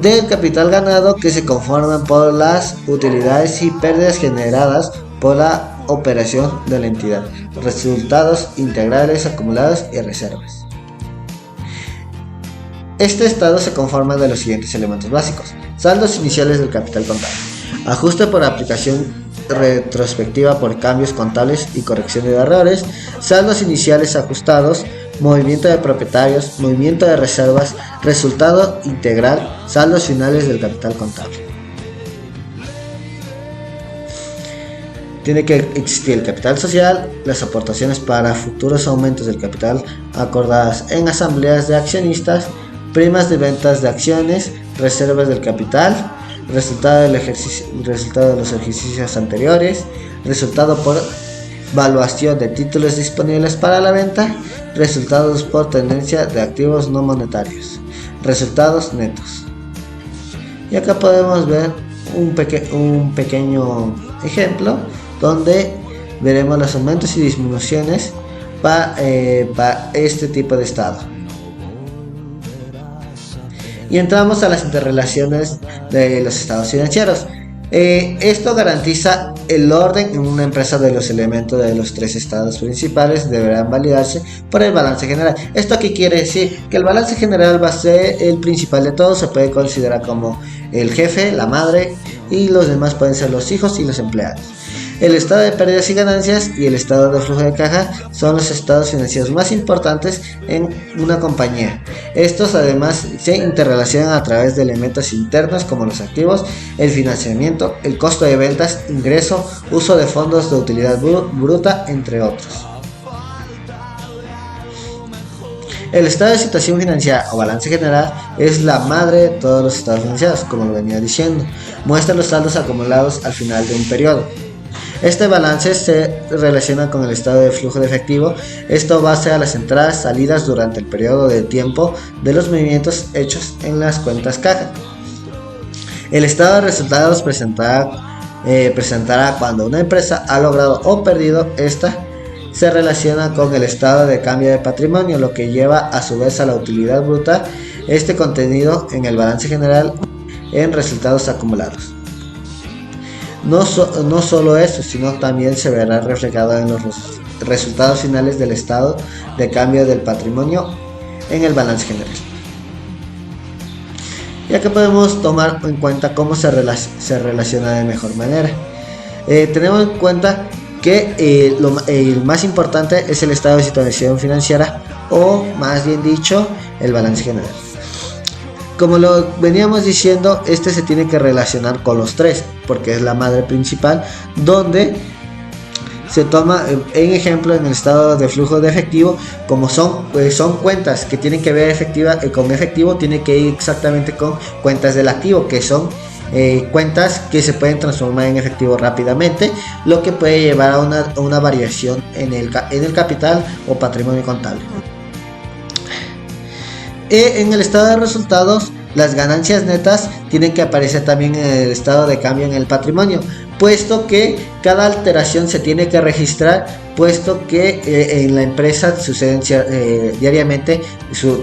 Del capital ganado, que se conforman por las utilidades y pérdidas generadas por la operación de la entidad; resultados integrales acumulados y reservas. Este estado se conforma de los siguientes elementos básicos: saldos iniciales del capital contable, ajuste por aplicación retrospectiva por cambios contables y corrección de errores; saldos iniciales ajustados; movimiento de propietarios; movimiento de reservas; resultado integral; saldos finales del capital contable. Tiene que existir el capital social, las aportaciones para futuros aumentos del capital acordadas en asambleas de accionistas; primas de ventas de acciones; reservas del capital; resultado de los ejercicios anteriores; resultado por valuación de títulos disponibles para la venta; resultados por tendencia de activos no monetarios; resultados netos. Y acá podemos ver un pequeño ejemplo donde veremos los aumentos y disminuciones para este tipo de estado. Y entramos a las interrelaciones de los estados financieros. Esto garantiza El orden en una empresa de los elementos de los tres estados principales deberán validarse por el balance general. ¿Esto qué quiere decir? Que el balance general va a ser el principal de todos, se puede considerar como el jefe, la madre, y los demás pueden ser los hijos y los empleados. El estado de pérdidas y ganancias y el estado de flujo de caja son los estados financieros más importantes en una compañía. Estos además se interrelacionan a través de elementos internos como los activos, el financiamiento, el costo de ventas, ingreso, uso de fondos de utilidad bruta, entre otros. El estado de situación financiera o balance general es la madre de todos los estados financieros, como lo venía diciendo. Muestra los saldos acumulados al final de un periodo. Este balance se relaciona con el estado de flujo de efectivo. Esto base a las entradas y salidas durante el periodo de tiempo de los movimientos hechos en las cuentas caja. El estado de resultados presentará cuando una empresa ha logrado o perdido. Esta se relaciona con el estado de cambio de patrimonio, lo que lleva a su vez a la utilidad bruta, este contenido en el balance general en resultados acumulados. No solo eso, sino también se verá reflejado en los resultados finales del estado de cambio del patrimonio en el balance general. Ya que podemos tomar en cuenta cómo se relaciona de mejor manera. Tenemos en cuenta que el más importante es el estado de situación financiera, o más bien dicho, el balance general. Como lo veníamos diciendo, este se tiene que relacionar con los tres, porque es la madre principal, donde se toma en ejemplo en el estado de flujo de efectivo, como son cuentas que tienen que ver con efectivo, tiene que ir exactamente con cuentas del activo, que son cuentas que se pueden transformar en efectivo rápidamente, lo que puede llevar a una variación en el capital o patrimonio contable. En el estado de resultados, las ganancias netas tienen que aparecer también en el estado de cambio en el patrimonio, puesto que cada alteración se tiene que registrar, puesto que en la empresa suceden diariamente,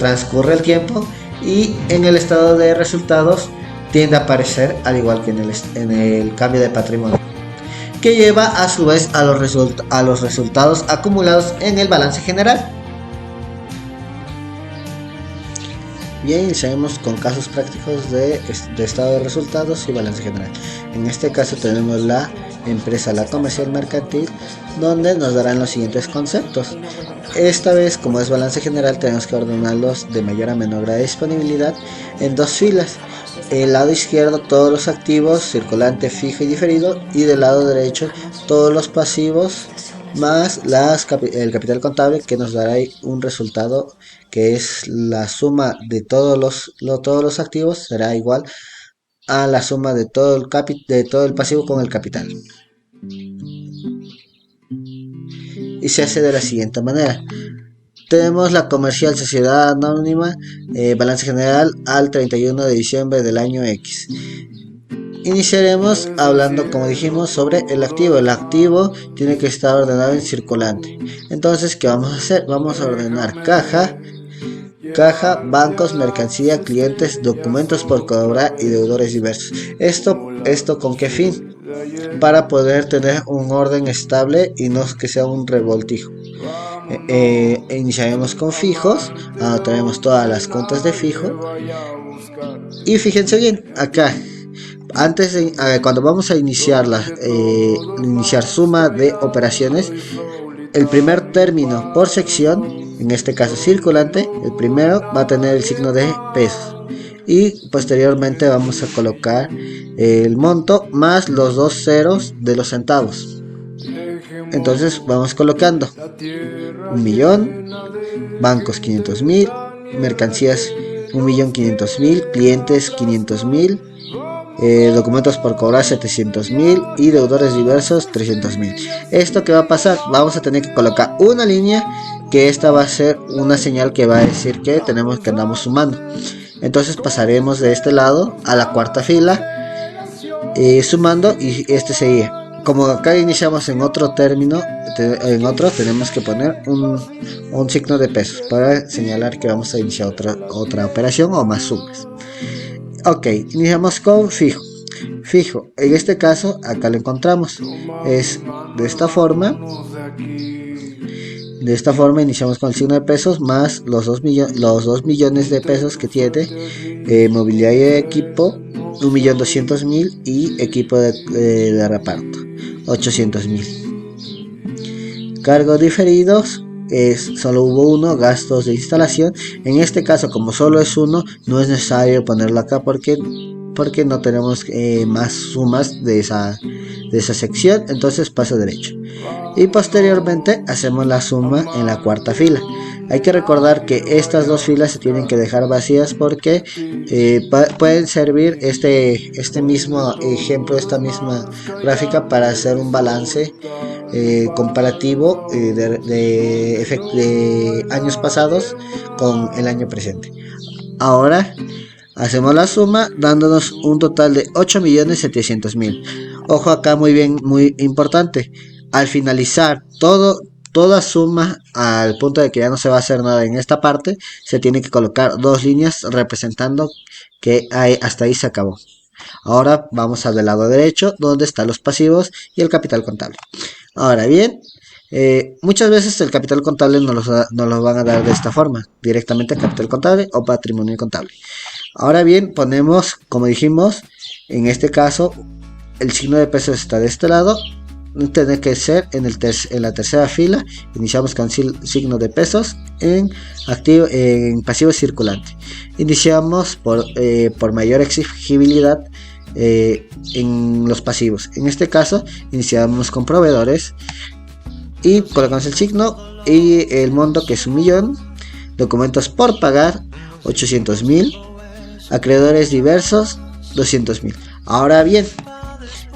transcurre el tiempo, y en el estado de resultados tiende a aparecer al igual que en el cambio de patrimonio, que lleva a su vez a los resultados acumulados en el balance general. Bien, iniciaremos con casos prácticos de estado de resultados y balance general. En este caso tenemos la empresa, la comercial mercantil, donde nos darán los siguientes conceptos. Esta vez, como es balance general, tenemos que ordenarlos de mayor a menor grado de disponibilidad en dos filas. El lado izquierdo todos los activos, circulante, fijo y diferido, y del lado derecho todos los pasivos más el capital contable, que nos dará un resultado que es la suma de todos los activos, será igual a la suma de todo el pasivo con el capital. Y se hace de la siguiente manera. Tenemos la comercial sociedad anónima, balance general al 31 de diciembre del año X. Iniciaremos hablando, como dijimos, sobre el activo. El activo tiene que estar ordenado en circulante. Entonces, ¿qué vamos a hacer? Vamos a ordenar caja, bancos, mercancía, clientes, documentos por cobrar y deudores diversos. ¿Esto con qué fin? Para poder tener un orden estable y no que sea un revoltijo. Iniciaremos con fijos, anotaremos todas las cuentas de fijo. Y fíjense bien, acá cuando vamos a iniciar suma de operaciones, el primer término por sección, en este caso circulante, el primero va a tener el signo de pesos, y posteriormente vamos a colocar el monto más los dos ceros de los centavos. Entonces vamos colocando 1.000.000, bancos 500.000, mercancías 1.500.000, clientes 500.000, documentos por cobrar 700.000 y deudores diversos 300.000. ¿Esto qué va a pasar? Vamos a tener que colocar una línea, que esta va a ser una señal que va a decir que andamos sumando. Entonces pasaremos de este lado a la cuarta fila, sumando, y este sería. Como acá iniciamos en otro término, tenemos que poner un signo de pesos para señalar que vamos a iniciar otra operación o más sumas. Ok, iniciamos con fijo. fijo. En este caso, acá lo encontramos. Es de esta forma. De esta forma iniciamos con el signo de pesos más los 2 millones de pesos que tiene mobiliario de equipo, 1.200.000 y equipo de reparto, 800.000. Cargos diferidos, solo hubo uno, gastos de instalación. En este caso, como solo es uno, no es necesario ponerlo acá porque no tenemos más sumas de esa sección, entonces paso derecho. Y posteriormente hacemos la suma en la cuarta fila. Hay que recordar que estas dos filas se tienen que dejar vacías porque pueden servir este mismo ejemplo, esta misma gráfica para hacer un balance comparativo de años pasados con el año presente. Ahora hacemos la suma dándonos un total de 8.700.000. Ojo acá, muy importante. Al finalizar toda suma al punto de que ya no se va a hacer nada en esta parte, se tiene que colocar dos líneas representando que hasta ahí se acabó. Ahora vamos al del lado derecho, donde están los pasivos y el capital contable. Ahora bien, muchas veces el capital contable nos lo van a dar de esta forma, directamente capital contable o patrimonio contable. Ahora bien, ponemos, como dijimos, en este caso, el signo de pesos está de este lado, tiene que ser en la tercera fila. Iniciamos con signo de pesos en pasivo circulante. Iniciamos por mayor exigibilidad en los pasivos. En este caso, iniciamos con proveedores y colocamos el signo y el monto, que es 1.000.000. Documentos por pagar, 800.000. Acreedores diversos, 200.000. Ahora bien,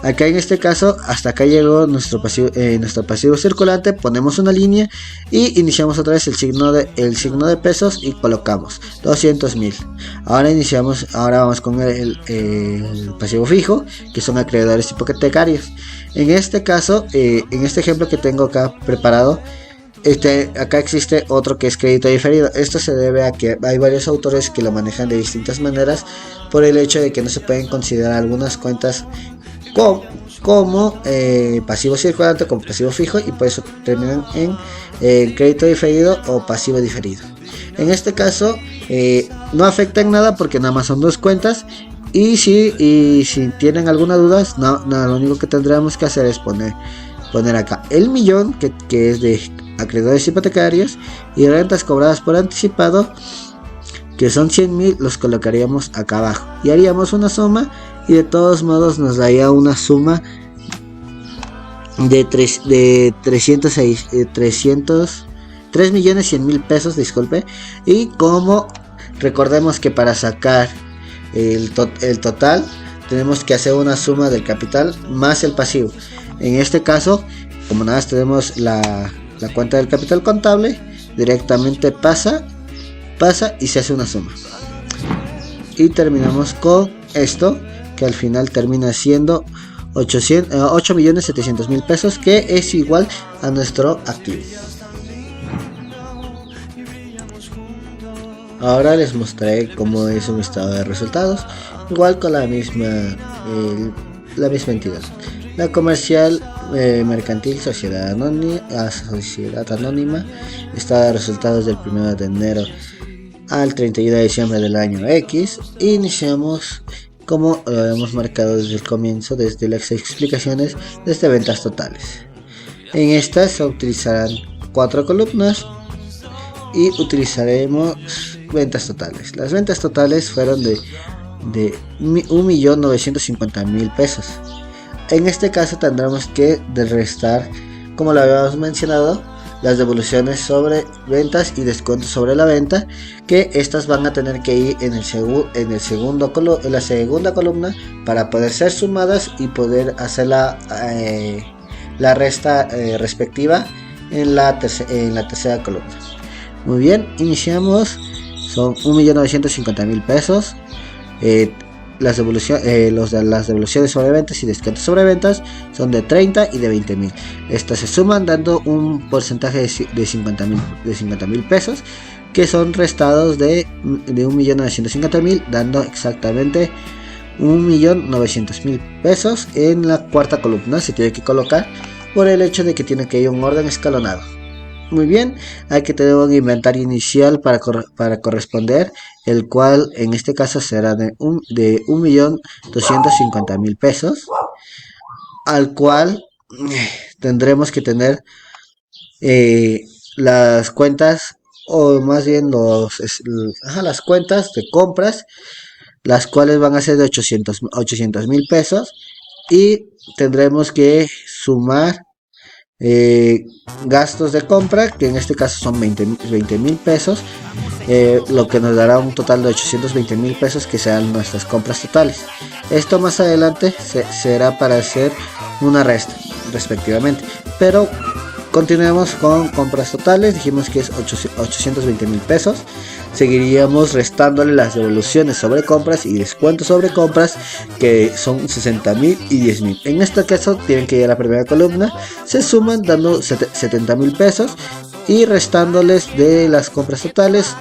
acá en este caso, hasta acá llegó nuestro pasivo circulante. Ponemos una línea y iniciamos otra vez el signo de pesos y colocamos 200.000. Ahora vamos con el pasivo fijo, que son acreedores hipotecarios. En este caso, en este ejemplo que tengo acá preparado, acá existe otro que es crédito diferido. Esto se debe a que hay varios autores que lo manejan de distintas maneras por el hecho de que no se pueden considerar algunas cuentas como pasivo circulante, como pasivo fijo, y por eso terminan en crédito diferido o pasivo diferido. En este caso no afecta en nada porque nada más son dos cuentas. Y si tienen alguna duda, lo único que tendremos que hacer es poner acá el 1.000.000 que es de acreedores hipotecarios, y rentas cobradas por anticipado, que son 100.000, los colocaríamos acá abajo y haríamos una suma, y de todos modos nos daría una suma de 3.100.000 pesos, disculpe. Y como recordemos que para sacar el total tenemos que hacer una suma del capital más el pasivo. En este caso, como nada más tenemos la cuenta del capital contable, directamente pasa y se hace una suma. Y terminamos con esto, que al final termina siendo 8.700.000 pesos, que es igual a nuestro activo. Ahora les mostraré cómo es un estado de resultados, igual con la misma entidad. La comercial mercantil sociedad anónima, estado de resultados del 1 de enero al 31 de diciembre del año X. Iniciamos como lo habíamos marcado desde el comienzo, desde las explicaciones, desde ventas totales. En estas se utilizarán 4 columnas y utilizaremos ventas totales. Las ventas totales fueron de 1.950.000 pesos. En este caso tendremos que restar, como lo habíamos mencionado, las devoluciones sobre ventas y descuentos sobre la venta, que estas van a tener que ir en la segunda columna para poder ser sumadas y poder hacer la resta respectiva en la tercera columna. Muy bien, iniciamos. Son 1.950.000 pesos. Las devoluciones sobre ventas y descuentos sobre ventas son de 30 y de 20.000. Estas se suman dando un porcentaje de 50.000 pesos, que son restados de 1.950.000, dando exactamente 1.900.000 pesos. En la cuarta columna se tiene que colocar por el hecho de que tiene que ir un orden escalonado. Muy bien, hay que tener un inventario inicial para corresponder, el cual en este caso será de 1.250.000 pesos, al cual tendremos que tener las cuentas, o más bien las cuentas de compras, las cuales van a ser de 800.000 pesos, y tendremos que sumar gastos de compra, que en este caso son 20.000 pesos, lo que nos dará un total de 820.000 pesos, que serán nuestras compras totales. Esto más adelante será para hacer una resta respectivamente, pero continuemos con compras totales. Dijimos que es 820.000 pesos. Seguiríamos restándole las devoluciones sobre compras y descuentos sobre compras, que son 60.000 y 10.000. En este caso tienen que ir a la primera columna, se suman dando 70.000 pesos, y restándoles de las compras totales,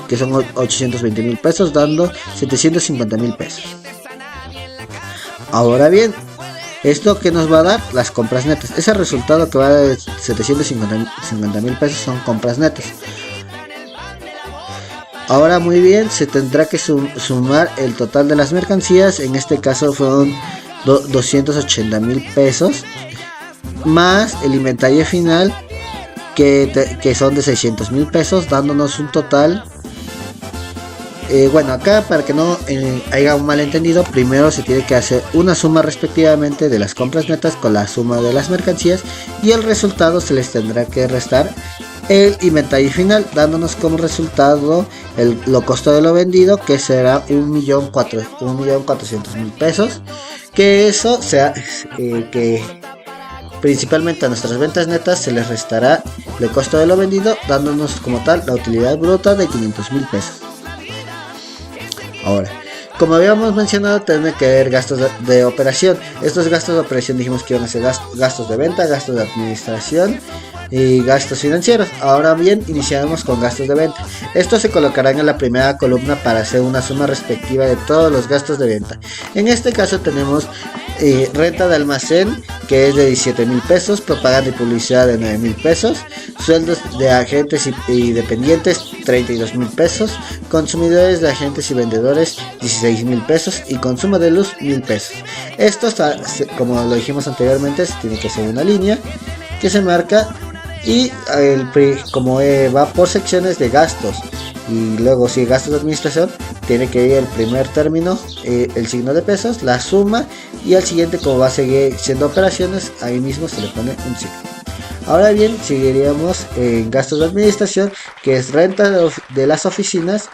que son 820.000 pesos, dando 750.000 pesos. Ahora bien, esto que nos va a dar las compras netas, ese resultado que va de 750.000 pesos son compras netas. Ahora muy bien, se tendrá que sumar el total de las mercancías. En este caso fueron 280.000 pesos, más el inventario final, que son de 600.000 pesos, dándonos un total. Bueno, acá para que no haya un malentendido, primero se tiene que hacer una suma respectivamente de las compras netas con la suma de las mercancías, y el resultado se les tendrá que restar el inventario final, dándonos como resultado lo costo de lo vendido, que será 1.400.000 pesos, que eso sea que principalmente a nuestras ventas netas se les restará el costo de lo vendido, dándonos como tal la utilidad bruta de 500.000 pesos. Ahora, como habíamos mencionado, tiene que haber gastos de operación. Estos gastos de operación dijimos que iban a ser gastos de venta, gastos de administración y gastos financieros. Ahora bien, iniciaremos con gastos de venta. Estos se colocarán en la primera columna para hacer una suma respectiva de todos los gastos de venta. En este caso tenemos renta de almacén, que es de 17.000 pesos, propaganda y publicidad de 9.000 pesos, sueldos de agentes y dependientes 32.000 pesos, consumidores de agentes y vendedores 16.000 pesos, y consumo de luz 1.000 pesos. Esto, como lo dijimos anteriormente, se tiene que hacer una línea que se marca, y como va por secciones de gastos, y luego si gastos de administración, tiene que ir el primer término, el signo de pesos, la suma, y al siguiente, como va a seguir siendo operaciones, ahí mismo se le pone un signo. Ahora bien, seguiríamos en gastos de administración, que es renta de las oficinas,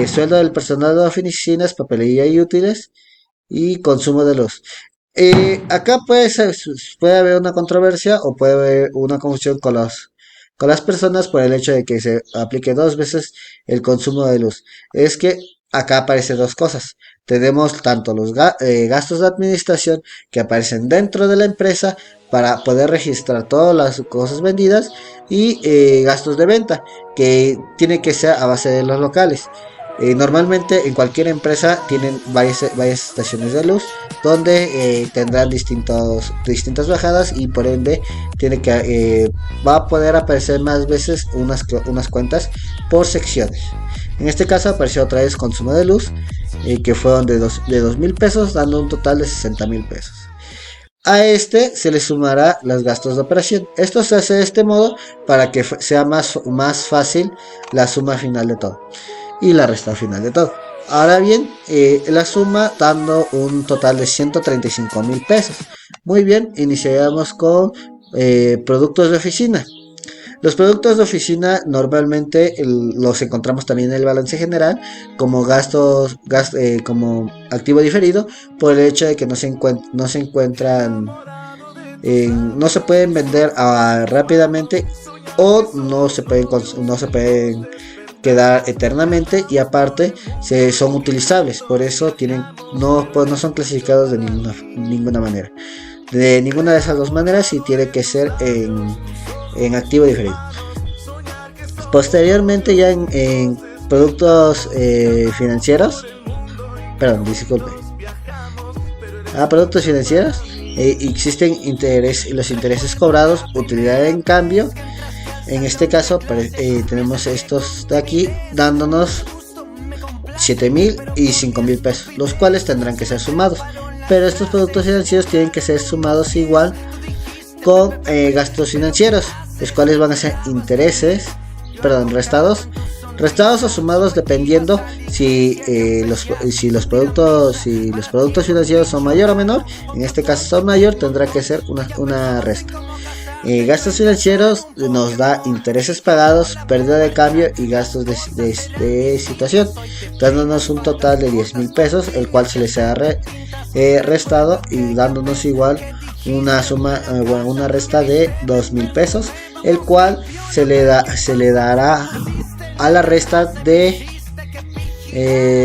sueldo del personal de oficinas, papelería y útiles, y consumo de luz. Acá puede haber una controversia, o puede haber una confusión con las personas, por el hecho de que se aplique dos veces el consumo de luz. Es que acá aparecen dos cosas. Tenemos tanto los gastos de administración, que aparecen dentro de la empresa para poder registrar todas las cosas vendidas, y gastos de venta, que tiene que ser a base de los locales. Normalmente en cualquier empresa tienen varias estaciones de luz, donde tendrán distintas bajadas, y por ende va a poder aparecer más veces unas cuentas por secciones. En este caso apareció otra vez consumo de luz, que fueron de 2.000 pesos, dando un total de 60.000 pesos. A este se le sumará los gastos de operación. Esto se hace de este modo para que sea más fácil la suma final de todo y la resta final de todo. Ahora bien, la suma dando un total de 135.000 pesos. Muy bien, iniciamos con productos de oficina. Los productos de oficina normalmente los encontramos también en el balance general como como activo diferido, por el hecho de que no se encuentran, no se pueden vender rápidamente, o no se pueden quedar eternamente, y aparte son utilizables, por eso no son clasificados de ninguna manera. De ninguna de esas dos maneras, y tiene que ser en activo diferido. Posteriormente, ya en productos financieros, perdón, disculpe, a productos financieros. Existen los intereses cobrados, utilidad en cambio. En este caso tenemos estos de aquí dándonos 7.000 y 5.000 pesos, los cuales tendrán que ser sumados, pero estos productos financieros tienen que ser sumados igual con gastos financieros, los cuales van a ser restados o sumados dependiendo si los productos financieros son mayor o menor. En este caso son mayor, tendrá que ser una resta. Gastos financieros nos da intereses pagados, pérdida de cambio y gastos de situación, dándonos un total de 10.000 pesos, el cual se les ha restado y dándonos igual una resta de 2.000 pesos, el cual se le dará a la resta de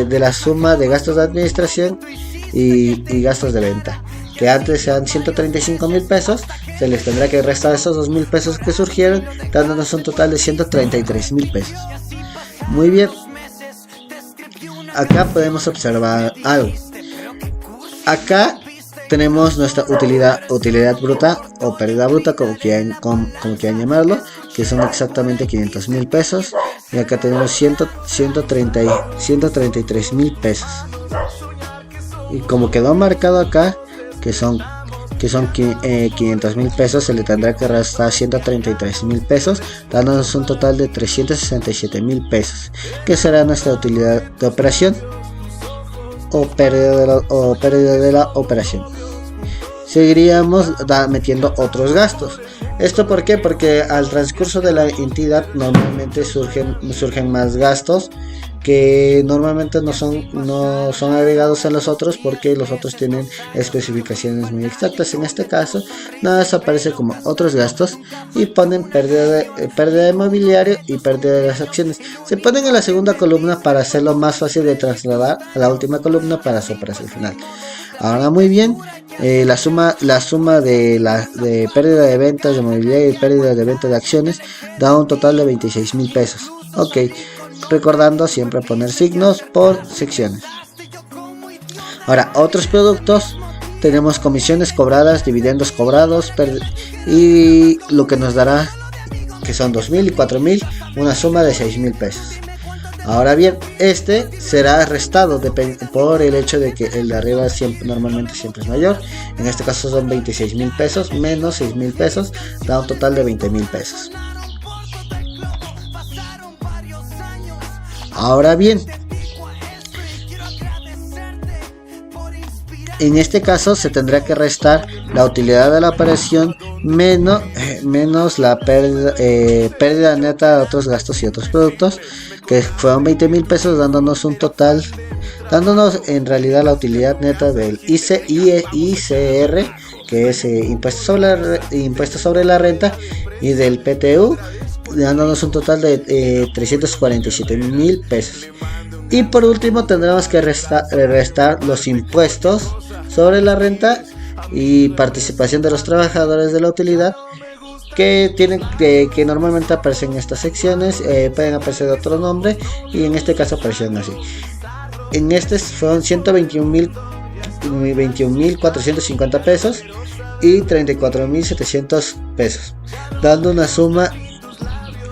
la suma de gastos de administración y gastos de venta, que antes sean 135.000 pesos, se les tendrá que restar esos 2.000 pesos que surgieron, dándonos un total de 133.000 pesos. Muy bien, acá podemos observar algo. Acá tenemos nuestra utilidad bruta o pérdida bruta, como quieran llamarlo, que son exactamente 500.000 pesos, y acá tenemos 133.000 pesos, y como quedó marcado acá que son 500.000 pesos, se le tendrá que restar 133.000 pesos, dándonos un total de 367.000 pesos, que será nuestra utilidad de operación o pérdida de la operación. Seguiríamos metiendo otros gastos. ¿Esto por qué? Porque al transcurso de la entidad normalmente surgen más gastos que normalmente no son agregados a los otros, porque los otros tienen especificaciones muy exactas. En este caso nada más aparece como otros gastos y ponen pérdida de mobiliario y pérdida de las acciones. Se ponen en la segunda columna para hacerlo más fácil de trasladar a la última columna para su operación final. Ahora muy bien, la suma de pérdida de ventas de mobiliario y pérdida de venta de acciones da un total de 26.000 pesos. Ok, recordando siempre poner signos por secciones. Ahora, otros productos, tenemos comisiones cobradas, dividendos cobrados y lo que nos dará, que son 2.000 y 4.000, una suma de 6.000 pesos. Ahora bien, este será restado por el hecho de que el de arriba normalmente siempre es mayor. En este caso son 26.000 pesos menos 6.000 pesos, da un total de 20.000 pesos. Ahora bien, en este caso se tendrá que restar la utilidad de la operación menos la pérdida neta de otros gastos y otros productos, que fueron 20.000 pesos, dándonos en realidad la utilidad neta del ICR, que es impuesto sobre la renta, y del PTU, dándonos un total de 347.000 pesos. Y por último tendremos que restar los impuestos sobre la renta y participación de los trabajadores de la utilidad, que normalmente aparecen en estas secciones. Pueden aparecer de otro nombre, y en este caso aparecieron así. En este fueron 21.450 pesos y 34.700 pesos, dando una suma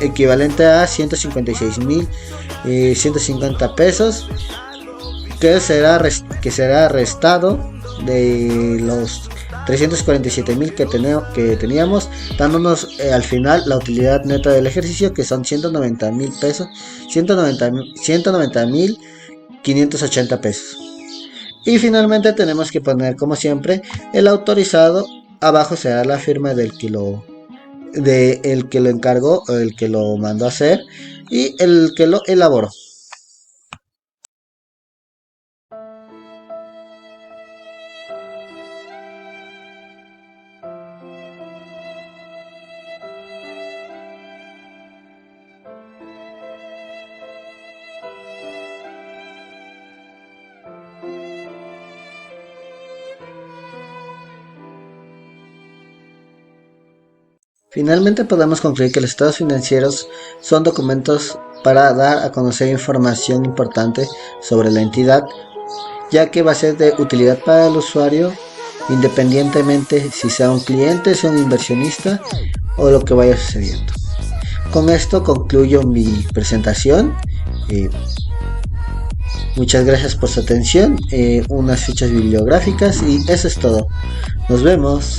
equivalente a 156.150 pesos, que será restado de los 347.000 que teníamos, dándonos al final la utilidad neta del ejercicio, que son 190.000 pesos, 190.580 pesos. Y finalmente tenemos que poner, como siempre, el autorizado. Abajo será la firma del que lo encargó, o el que lo mandó a hacer, y el que lo elaboró. Finalmente podemos concluir que los estados financieros son documentos para dar a conocer información importante sobre la entidad, ya que va a ser de utilidad para el usuario independientemente si sea un cliente, sea un inversionista o lo que vaya sucediendo. Con esto concluyo mi presentación. Muchas gracias por su atención, unas fichas bibliográficas y eso es todo. Nos vemos.